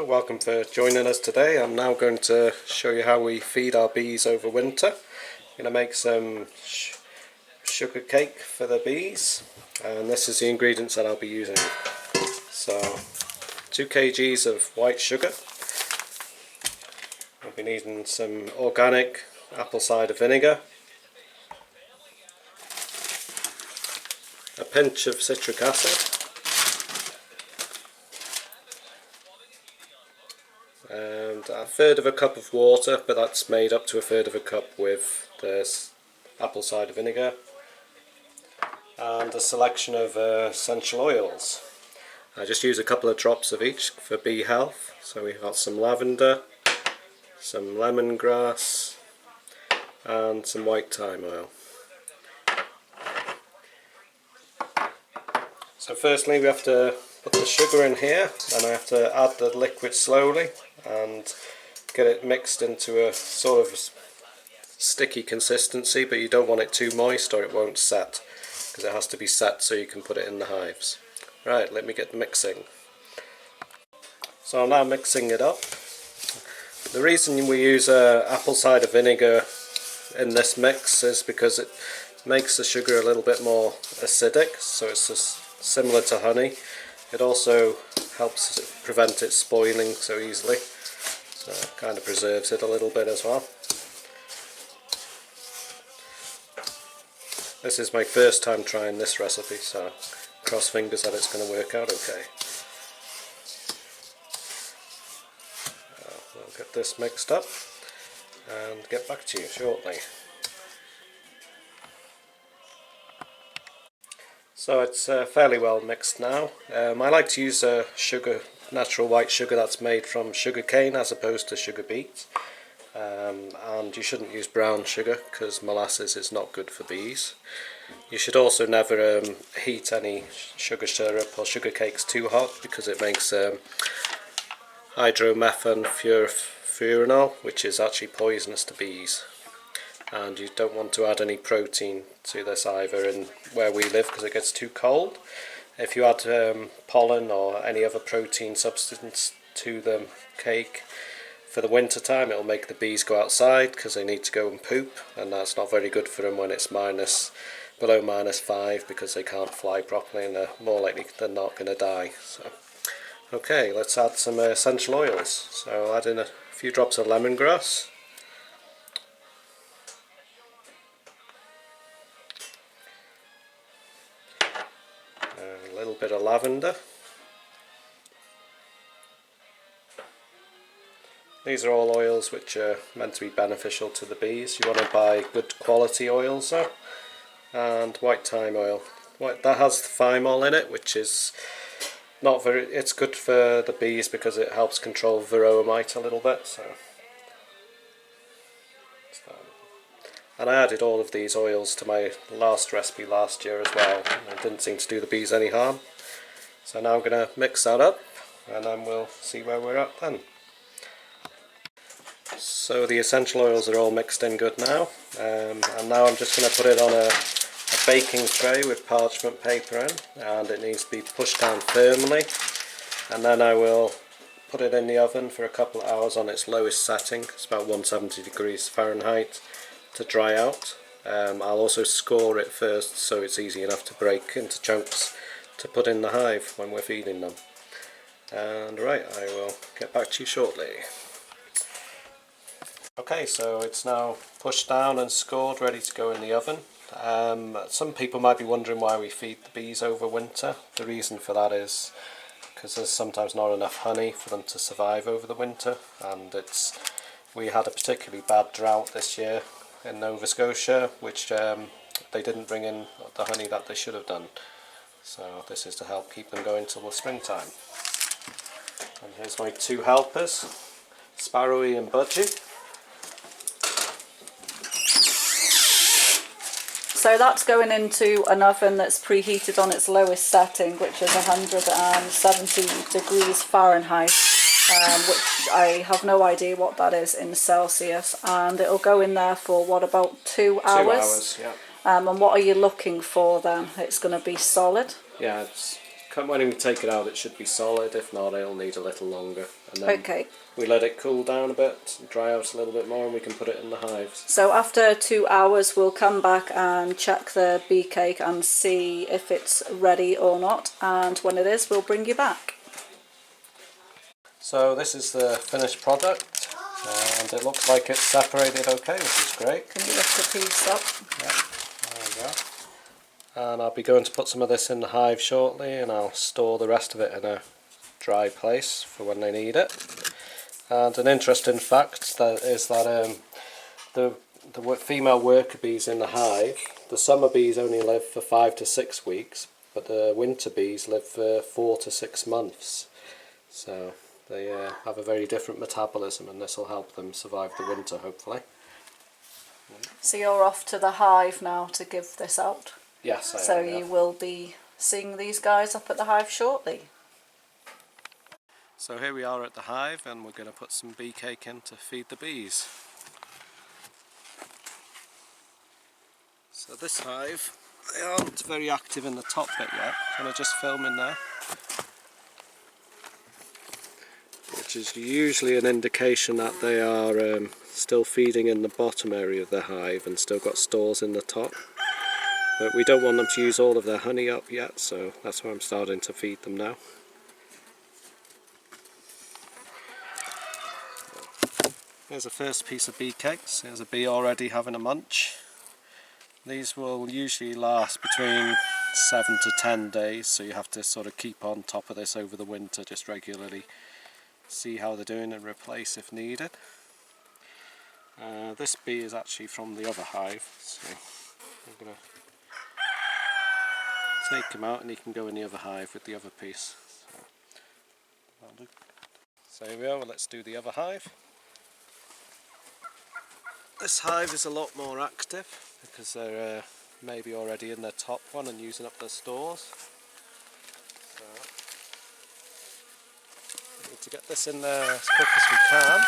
welcome for joining us today. I'm now going to show you how we feed our bees over winter. I'm going to make some sugar cake for the bees, and this is the ingredients that I'll be using. So 2 kgs of white sugar. I'll be needing some organic apple cider vinegar, a pinch of citric acid, and 1/3 cup of water, but that's made up to 1/3 cup with this apple cider vinegar, and a selection of essential oils. I just use a couple of drops of each for bee health. So we've got some lavender, some lemongrass, and some white thyme oil. So firstly we have to put the sugar in here, and I have to add the liquid slowly and get it mixed into a sort of sticky consistency, but you don't want it too moist or it won't set, because it has to be set so you can put it in the hives. Right, let me get mixing. So I'm now mixing it up. The reason we use apple cider vinegar in this mix is because it makes the sugar a little bit more acidic, so it's just similar to honey. It also helps prevent it spoiling so easily, so it kind of preserves it a little bit as well. This is my first time trying this recipe, so cross fingers that it's going to work out okay. We'll get this mixed up and get back to you shortly. So it's fairly well mixed now. I like to use natural white sugar that's made from sugar cane as opposed to sugar beet. And you shouldn't use brown sugar because molasses is not good for bees. You should also never heat any sugar syrup or sugar cakes too hot, because it makes hydromethamphenylenol, which is actually poisonous to bees. And you don't want to add any protein to this either in where we live, because it gets too cold. If you add pollen or any other protein substance to the cake for the winter time, it'll make the bees go outside because they need to go and poop, and that's not very good for them when it's below -5, because they can't fly properly and they're more likely than not going to die. So, okay, let's add some essential oils. So I'll add in a few drops of lemongrass, a little bit of lavender. These are all oils which are meant to be beneficial to the bees. You want to buy good quality oils though. And white thyme oil. That has thymol in it, which is not very. It's good for the bees because it helps control Varoa mite a little bit. So, and I added all of these oils to my last recipe last year as well. It didn't seem to do the bees any harm. So now I'm going to mix that up, and then we'll see where we're at then. So the essential oils are all mixed in good now, and now I'm just going to put it on a baking tray with parchment paper in, and it needs to be pushed down firmly, and then I will put it in the oven for a couple of hours on its lowest setting. It's about 170 degrees Fahrenheit to dry out. I'll also score it first so it's easy enough to break into chunks to put in the hive when we're feeding them. And right, I will get back to you shortly. Okay, so it's now pushed down and scored, ready to go in the oven. Some people might be wondering why we feed the bees over winter. The reason for that is because there's sometimes not enough honey for them to survive over the winter, and we had a particularly bad drought this year in Nova Scotia, which they didn't bring in the honey that they should have done. So this is to help keep them going till the springtime. And here's my 2 helpers, Sparrowy and Budgie. So that's going into an oven that's preheated on its lowest setting, which is 170 degrees Fahrenheit, which I have no idea what that is in Celsius, and it'll go in there for what, about 2 hours? 2 hours, yeah. And what are you looking for then? It's going to be solid? Yeah, it's when we take it out, it should be solid. If not, it'll need a little longer. And then Okay. we let it cool down a bit, dry out a little bit more, and we can put it in the hives. So after 2 hours, we'll come back and check the bee cake and see if it's ready or not. And when it is, we'll bring you back. So this is the finished product, and it looks like it's separated okay, which is great. Can you lift the piece up? Yeah, there we go. And I'll be going to put some of this in the hive shortly, and I'll store the rest of it in a dry place for when they need it. And an interesting fact is that the female worker bees in the hive, the summer bees only live for 5 to 6 weeks, but the winter bees live for 4 to 6 months. So they have a very different metabolism, and this will help them survive the winter, hopefully. So you're off to the hive now to give this out? Yes, I So am, yeah. you will be seeing these guys up at the hive shortly. So here we are at the hive, and we're going to put some bee cake in to feed the bees. So this hive, they aren't very active in the top bit yet. Can I just film in there? Which is usually an indication that they are still feeding in the bottom area of the hive and still got stores in the top. But we don't want them to use all of their honey up yet, so that's why I'm starting to feed them now. Here's the first piece of bee cakes. There's a bee already having a munch. These will usually last between 7 to 10 days, so you have to sort of keep on top of this over the winter, just regularly see how they're doing and replace if needed. This bee is actually from the other hive, so I'm going to take him out and he can go in the other hive with the other piece. So here we are, let's do the other hive. This hive is a lot more active because they're maybe already in their top one and using up their stores. So we need to get this in there as quick as we can.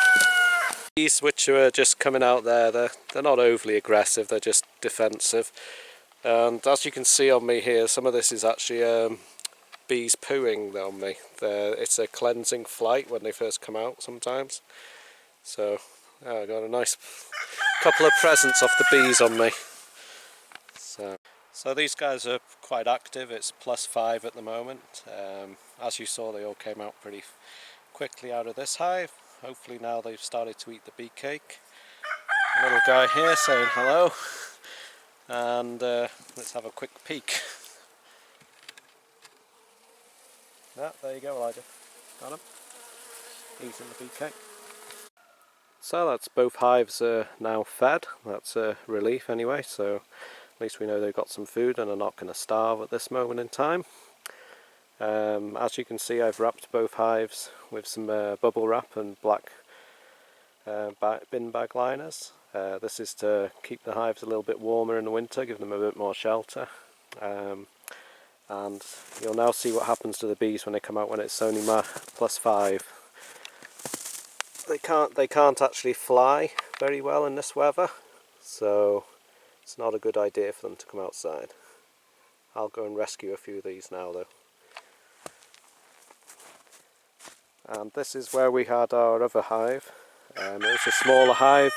These which are just coming out there, they're not overly aggressive, they're just defensive. And as you can see on me here, some of this is actually bees pooing on me. It's a cleansing flight when they first come out sometimes. So I got a nice couple of presents off the bees on me. So these guys are quite active. It's +5 at the moment. As you saw, they all came out pretty quickly out of this hive. Hopefully now they've started to eat the bee cake. Little guy here saying hello. And let's have a quick peek. Yeah, there you go, Elijah. Got him. Eating the bee cake. So that's both hives are now fed. That's a relief anyway, so at least we know they've got some food and are not going to starve at this moment in time. As you can see, I've wrapped both hives with some bubble wrap and black bin bag liners. This is to keep the hives a little bit warmer in the winter, give them a bit more shelter. And you'll now see what happens to the bees when they come out when it's only +5. They can't actually fly very well in this weather, so it's not a good idea for them to come outside. I'll go and rescue a few of these now though. And this is where we had our other hive. It was a smaller hive.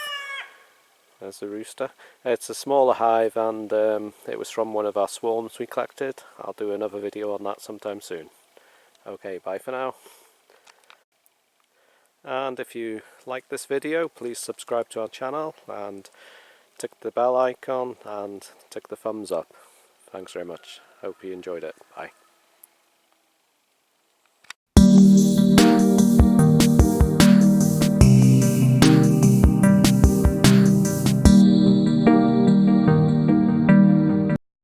There's the rooster. It's a smaller hive, and it was from one of our swarms we collected. I'll do another video on that sometime soon. Okay, bye for now. And if you like this video, please subscribe to our channel and tick the bell icon and tick the thumbs up. Thanks very much. Hope you enjoyed it. Bye.